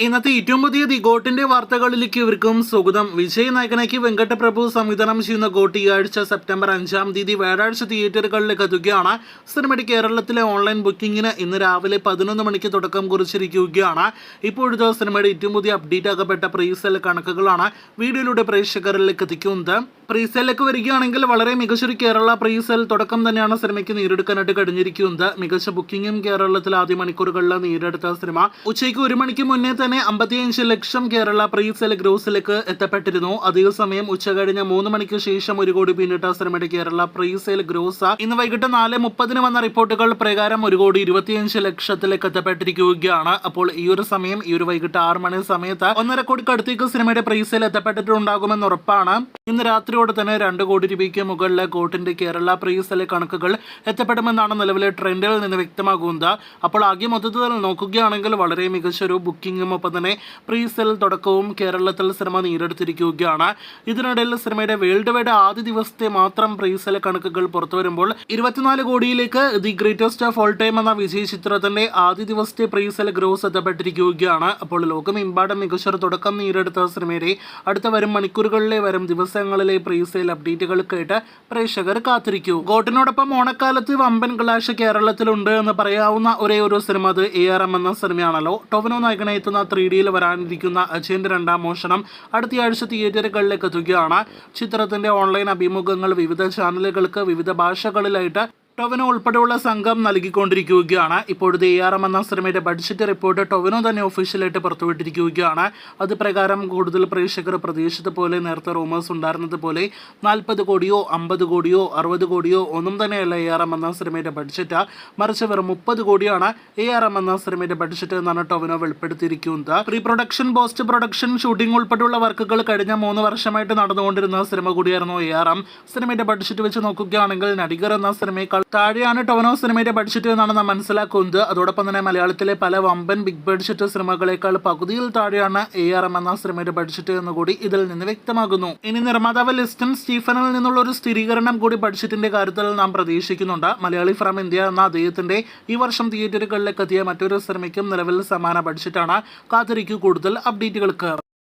ഇന്നത്തെ ഏറ്റവും പുതിയ ദി ഗോട്ടിന്റെ വാർത്തകളിലേക്ക് ഇവർക്കും സ്വാഗതം. വിജയ് നായകനാക്കി വെങ്കട്ടപ്രഭു സംവിധാനം ചെയ്യുന്ന ഗോട്ട് ഈ ആഴ്ച സെപ്റ്റംബർ 5-ാം തീയതി വ്യാഴാഴ്ച തിയേറ്ററുകളിലേക്ക് എത്തുകയാണ്. സിനിമയുടെ കേരളത്തിലെ ഓൺലൈൻ ബുക്കിംഗിന് ഇന്ന് രാവിലെ 11 മണിക്ക് തുടക്കം കുറിച്ചിരിക്കുകയാണ്. ഇപ്പോഴത്തെ സിനിമയുടെ ഏറ്റവും പുതിയ അപ്ഡേറ്റ് ആക്കപ്പെട്ട പ്രീസെൽ കണക്കുകളാണ് വീഡിയോയിലൂടെ പ്രേക്ഷകരിലേക്ക് എത്തിക്കുന്നത്. പ്രീസെയിലേക്ക് വരികയാണെങ്കിൽ വളരെ മികച്ചൊരു കേരള പ്രീസെൽ തുടക്കം തന്നെയാണ് സിനിമയ്ക്ക് നേടിയെടുക്കാനായിട്ട് കഴിഞ്ഞിരിക്കുന്നത്. മികച്ച ബുക്കിംഗും കേരളത്തിൽ ആദ്യ മണിക്കൂറുകളിൽ നേടിയെടുത്ത സിനിമ ഉച്ചയ്ക്ക് 1 മണിക്ക് മുന്നേ തന്നെ 55 ലക്ഷം കേരള പ്രീസെൽ ഗ്രോസിലേക്ക് എത്തപ്പെട്ടിരുന്നു. അതേസമയം ഉച്ച കഴിഞ്ഞ 3 മണിക്ക് ശേഷം 1 കോടി പിന്നിട്ട സിനിമയുടെ കേരള പ്രീസെൽ ഗ്രോസ് ഇന്ന് വൈകിട്ട് 4:30 വന്ന റിപ്പോർട്ടുകൾ പ്രകാരം 1,25 ലക്ഷത്തിലേക്ക് എത്തപ്പെട്ടിരിക്കുകയാണ്. അപ്പോൾ ഈ ഒരു സമയം ഈ ഒരു വൈകിട്ട് 6 മണി സമയത്ത് 1.5 കോടിക്കടുത്തേക്ക് സിനിമയുടെ പ്രീസെൽ എത്തപ്പെട്ടിട്ടുണ്ടാകുമെന്ന് ഉറപ്പാണ്. ഇന്ന് രാത്രിയോടെ തന്നെ 2 കോടി രൂപയ്ക്ക് മുകളിലെ ഗോട്ടിന്റെ കേരള പ്രീസെൽ കണക്കുകൾ എത്തപ്പെടുമെന്നാണ് നിലവിലെ ട്രെൻഡിൽ നിന്ന് വ്യക്തമാകുന്നത്. അപ്പോൾ ആകെ മൊത്തത്തിൽ നോക്കുകയാണെങ്കിൽ വളരെ മികച്ചൊരു ബുക്കിംഗും ഒപ്പം തന്നെ പ്രീസെൽ തുടക്കവും കേരളത്തിൽ സിനിമ നേടിയെടുത്തിരിക്കുകയാണ്. ഇതിനിടയിൽ സിനിമയുടെ വേൾഡ് വൈഡ് ആദ്യ ദിവസത്തെ മാത്രം പ്രീസെൽ കണക്കുകൾ പുറത്തു വരുമ്പോൾ 24 കോടിയിലേക്ക് the greatest of all time എന്ന വിജയ് ചിത്രത്തിന്റെ ആദ്യ ദിവസത്തെ പ്രീസെൽ ഗ്രോസ് എത്തപ്പെട്ടിരിക്കുകയാണ്. അപ്പോൾ ലോകമെമ്പാടും മികച്ചൊരു തുടക്കം നേടിയെടുത്ത സിനിമയുടെ അടുത്ത വരും മണിക്കൂറുകളിലെ വരും ദിവസങ്ങളിലെ പ്രീസെൽ അപ്ഡേറ്റുകൾ കേട്ട് പ്രേക്ഷകർ കാത്തിരിക്കൂ. ഗോട്ടിനോടൊപ്പം ഓണക്കാലത്ത് വമ്പൻ ക്ലാഷ് കേരളത്തിലുണ്ട് എന്ന് പറയാവുന്ന ഒരേ ഒരു സിനിമ അത് ARM എന്ന സിനിമയാണല്ലോ. ടൊവിനോ നായകനെ എത്തുന്ന 3Dയിൽ വരാനിരിക്കുന്ന അജയന്റെ 2ാം മോഷണം അടുത്തയാഴ്ച തിയേറ്ററുകളിലേക്ക് എത്തുകയാണ്. ചിത്രത്തിന്റെ ഓൺലൈൻ അഭിമുഖങ്ങൾ വിവിധ ചാനലുകൾക്ക് വിവിധ ഭാഷകളിലായിട്ട് ടൊവിനോ ഉൾപ്പെടെയുള്ള സംഘം നൽകിക്കൊണ്ടിരിക്കുകയാണ്. ഇപ്പോഴത്തെ ARM എന്ന സിനിമയുടെ ബഡ്ജറ്റ് റിപ്പോർട്ട് ടൊവിനോ തന്നെ ഒഫീഷ്യലായിട്ട് പുറത്തുവിട്ടിരിക്കുകയാണ്. അത് പ്രകാരം കൂടുതൽ പ്രേക്ഷകർ പ്രതീക്ഷിച്ചതുപോലെ നേരത്തെ റൂമേഴ്സ് ഉണ്ടായിരുന്നത് പോലെ 40 കോടിയോ 50 കോടിയോ 60 കോടിയോ ഒന്നും തന്നെയല്ല ARM എന്ന സിനിമയുടെ ബഡ്ജറ്റ്, മറിച്ച് വെറും 30 കോടിയാണ് ARM എന്ന സിനിമയുടെ ബഡ്ജറ്റ് എന്നാണ് ടൊവിനോ വെളിപ്പെടുത്തിയിരിക്കുന്നത്. Pre production, post production, shooting ഉൾപ്പെടെയുള്ള വർക്കുകൾ കഴിഞ്ഞ 3 വർഷമായിട്ട് നടന്നുകൊണ്ടിരുന്ന സിനിമ കൂടിയായിരുന്നു ARM. സിനിമയുടെ ബഡ്ജറ്റ് വെച്ച് നോക്കുകയാണെങ്കിൽ നടികർ എന്ന സിനിമയേക്കാൾ താഴെയാണ് ടൊവിനോ സിനിമയുടെ ബഡ്ജറ്റ് എന്നാണ് നാം മനസ്സിലാക്കുന്നത്. അതോടൊപ്പം തന്നെ മലയാളത്തിലെ പല വമ്പൻ ബിഗ് ബഡ്ജറ്റ് സിനിമകളേക്കാൾ പകുതിയിൽ താഴെയാണ് ARM എന്ന സിനിമയുടെ ബഡ്ജറ്റ് എന്നുകൂടി ഇതിൽ നിന്ന് വ്യക്തമാകുന്നു. ഇനി നിർമ്മാതാവ് ലിസ്റ്റൺ സ്റ്റീഫനിൽ നിന്നുള്ള ഒരു സ്ഥിരീകരണം കൂടി ബഡ്ജറ്റിന്റെ കാര്യത്തിൽ നാം പ്രതീക്ഷിക്കുന്നുണ്ട്. മലയാളി ഫ്രം ഇന്ത്യ എന്ന അദ്ദേഹത്തിന്റെ ഈ വർഷം തിയേറ്ററുകളിലേക്ക് എത്തിയ മറ്റൊരു സിനിമയ്ക്കും നിലവിൽ സമാന ബഡ്ജറ്റാണ്. കാത്തിരിക്കൂ കൂടുതൽ അപ്ഡേറ്റുകൾക്ക്.